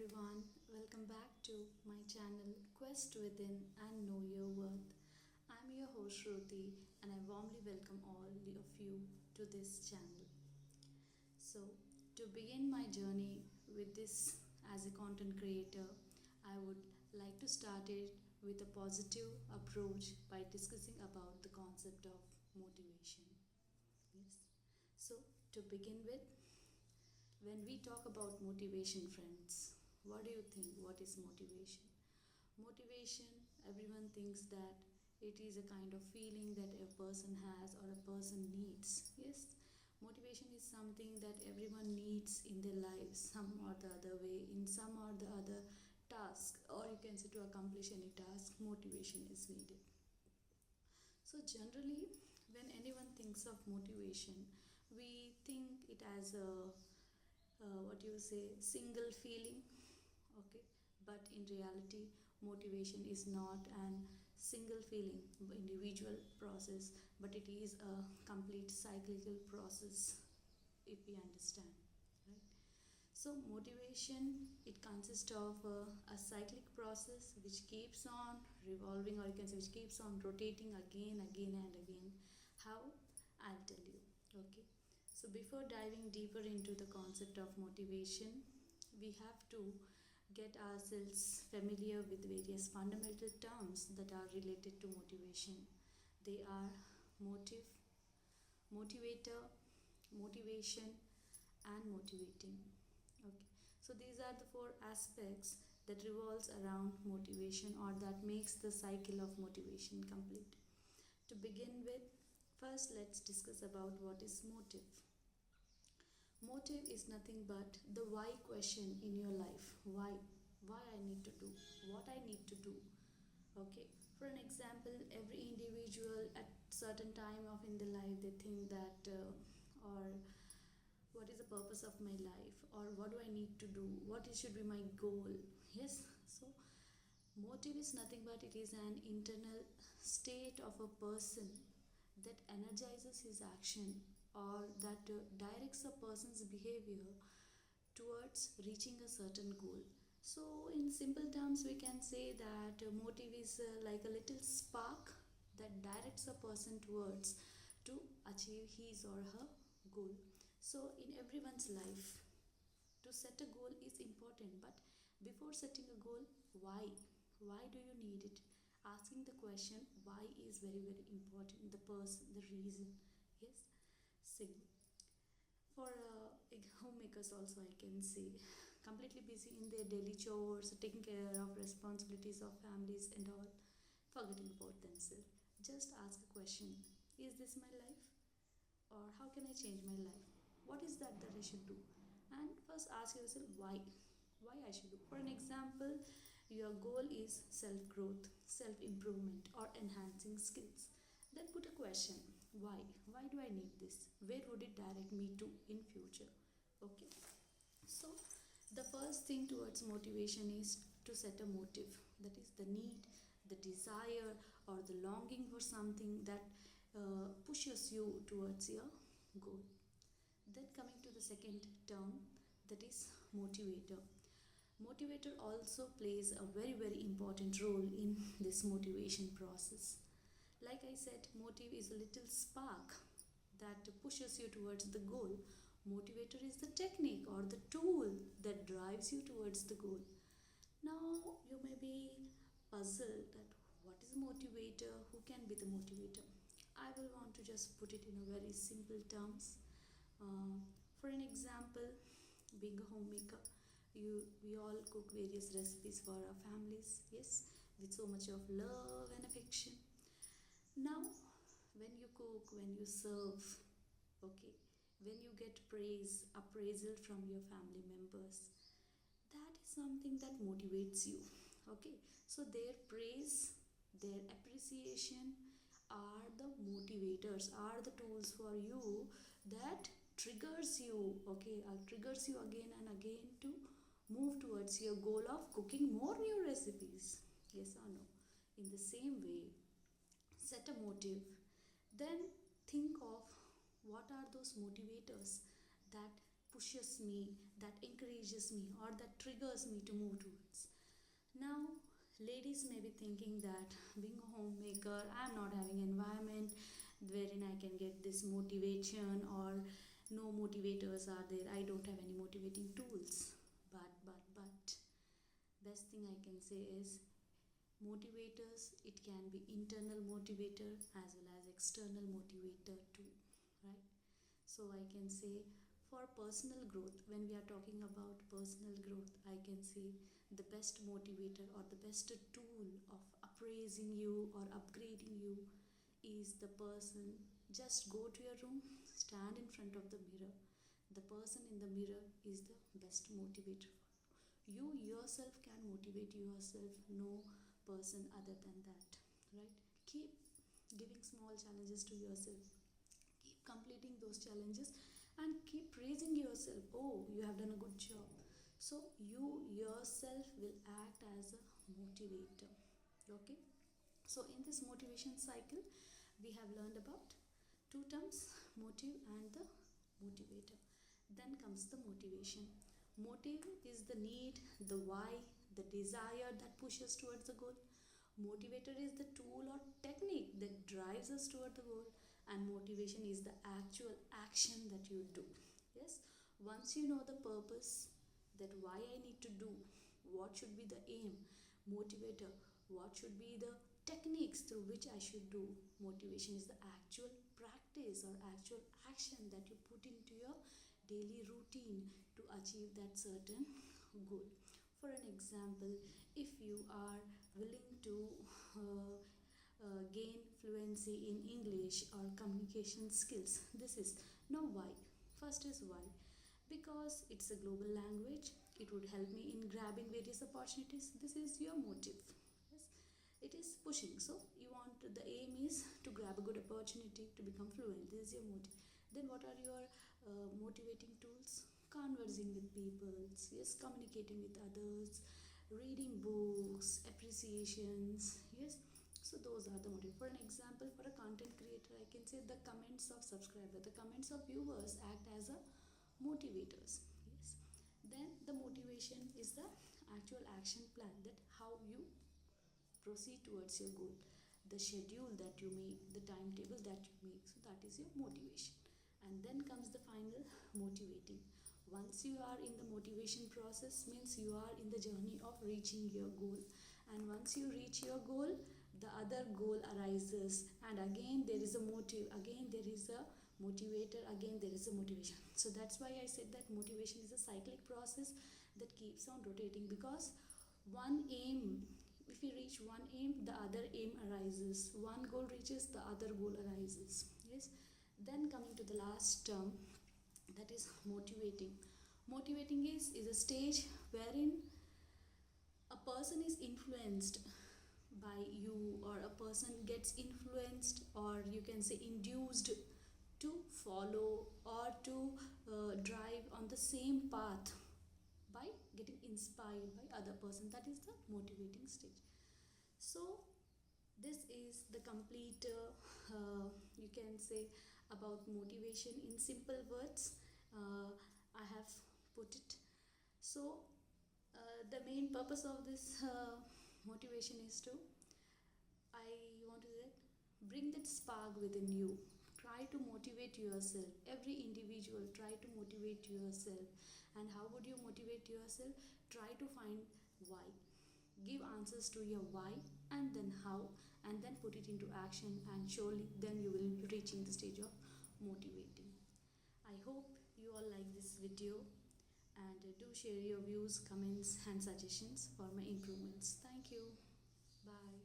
everyone, welcome back to my channel Quest Within and Know Your Worth. I'm your host Shruti and I warmly welcome all of you to this channel. So, to begin my journey with this as a content creator, I would like to start it with a positive approach by discussing about the concept of motivation. Yes. So, to begin with, when we talk about motivation, friends, what do you think? What is motivation? Motivation, everyone thinks that it is a kind of feeling that a person has or a person needs. Yes, motivation is something that everyone needs in their lives, some or the other way, in some or the other task, or you can say to accomplish any task, motivation is needed. So, generally, when anyone thinks of motivation, we think it as a what you say single feeling, okay, but in reality motivation is not an single feeling individual process, but it is a complete cyclical process if we understand, right? So motivation, it consists of a cyclic process which keeps on revolving, or you can say which keeps on rotating again and again. How? I'll tell you. Okay, so before diving deeper into the concept of motivation, we have to get ourselves familiar with various fundamental terms that are related to motivation. They are motive, motivator, motivation, and motivating. Okay, so these are the four aspects that revolves around motivation, or that makes the cycle of motivation complete. To begin with, first let's discuss about what is motive. Motive is nothing but the why question in your life. Why I need to do what I need to do. Okay, for an example, every individual at certain time of in their life, they think that or what is the purpose of my life, or what do I need to do, what is, should be my goal. Yes, so motive is nothing but it is an internal state of a person that energizes his action, or that directs a person's behavior towards reaching a certain goal. So, in simple terms, we can say that motive is like a little spark that directs a person towards to achieve his or her goal. So, in everyone's life, to set a goal is important, but before setting a goal, why? Why do you need it? Asking the question why is very important. The person, the reason. Yes, same for homemakers also, I can say, completely busy in their daily chores, taking care of responsibilities of families and all, forgetting about themselves. Just ask a question: is this my life, or how can I change my life? What is that I should do? And first ask yourself why I should do. For an example, your goal is self growth, self improvement, or enhancing skills. Then put a question: why do I need this? Where would it direct me to in future? Okay, so the first thing towards motivation is to set a motive, that is the need, the desire, or the longing for something that pushes you towards your goal. Then coming to the second term, that is motivator. Motivator also plays a very important role in this motivation process. Like I said, motive is a little spark that pushes you towards the goal. Motivator is the technique or the tool that drives you towards the goal. Now you may be puzzled that what is a motivator, who can be the motivator. I will want to just put it in a very simple terms. For an example, being a homemaker, we all cook various recipes for our families, yes, with so much of love and affection. Now, when you cook, when you serve, okay, when you get praise, appraisal from your family members, that is something that motivates you. Okay, so their praise, their appreciation are the motivators, are the tools for you that triggers you, okay, triggers you again and again to move towards your goal of cooking more new recipes. Yes or no? In the same way, set a motive, then think of what are those motivators that pushes me, that encourages me, or that triggers me to move towards. Now, ladies may be thinking that being a homemaker, I'm not having environment wherein I can get this motivation, or no motivators are there. I don't have any motivating tools. But best thing I can say is motivators, it can be internal motivator as well as external motivator too, right? So I can say for personal growth, when we are talking about personal growth, I can say the best motivator or the best tool of appraising you or upgrading you is the person. Just go to your room, stand in front of the mirror. The person in the mirror is the best motivator. You yourself can motivate yourself, no person other than that, right? Keep giving small challenges to yourself, keep completing those challenges, and keep praising yourself. Oh, you have done a good job. So you yourself will act as a motivator. Okay, so in this motivation cycle we have learned about two terms, motive and the motivator. Then comes the motivation. Motive is the need, the why, the desire that pushes towards the goal. Motivator is the tool or technique that drives us toward the goal, and motivation is the actual action that you do. Yes, once you know the purpose, that why I need to do, what should be the aim, motivator, what should be the techniques through which I should do. Motivation is the actual practice or actual action that you put into your daily routine to achieve that certain goal. For an example, if you are willing to gain fluency in English or communication skills, this is now why. First is why, because it's a global language, it would help me in grabbing various opportunities. This is your motive. Yes, it is pushing. So you want, the aim is to grab a good opportunity to become fluent. This is your motive. Then what are your motivating tools? Conversing with people, yes, communicating with others, reading books, appreciations, yes. So those are the motive. For an example, for a content creator, I can say the comments of subscribers, the comments of viewers act as a motivators. Yes. Then the motivation is the actual action plan, that how you proceed towards your goal, the schedule that you make, the timetable that you make. So that is your motivation. And then comes the final motivating. Once you are in the motivation process, means you are in the journey of reaching your goal, and once you reach your goal, the other goal arises, and again there is a motive, again there is a motivator, again there is a motivation. So that's why I said that motivation is a cyclic process that keeps on rotating, because one aim, if we reach one aim, the other aim arises, one goal reaches, the other goal arises. Yes. Then coming to the last term, that is motivating. Motivating is a stage wherein a person is influenced by you, or a person gets influenced, or you can say induced to follow or to drive on the same path by getting inspired by other person. That is the motivating stage. So this is the complete you can say about motivation in simple words. I have put it. So the main purpose of this motivation is to, I want to say, bring that spark within you. Try to motivate yourself. Every individual, try to motivate yourself. And how would you motivate yourself? Try to find why. Give answers to your why, and then how, and then put it into action, and surely then you will be reaching the stage of motivating. I hope you all like this video, and do share your views, comments and suggestions for my improvements. Thank you. Bye.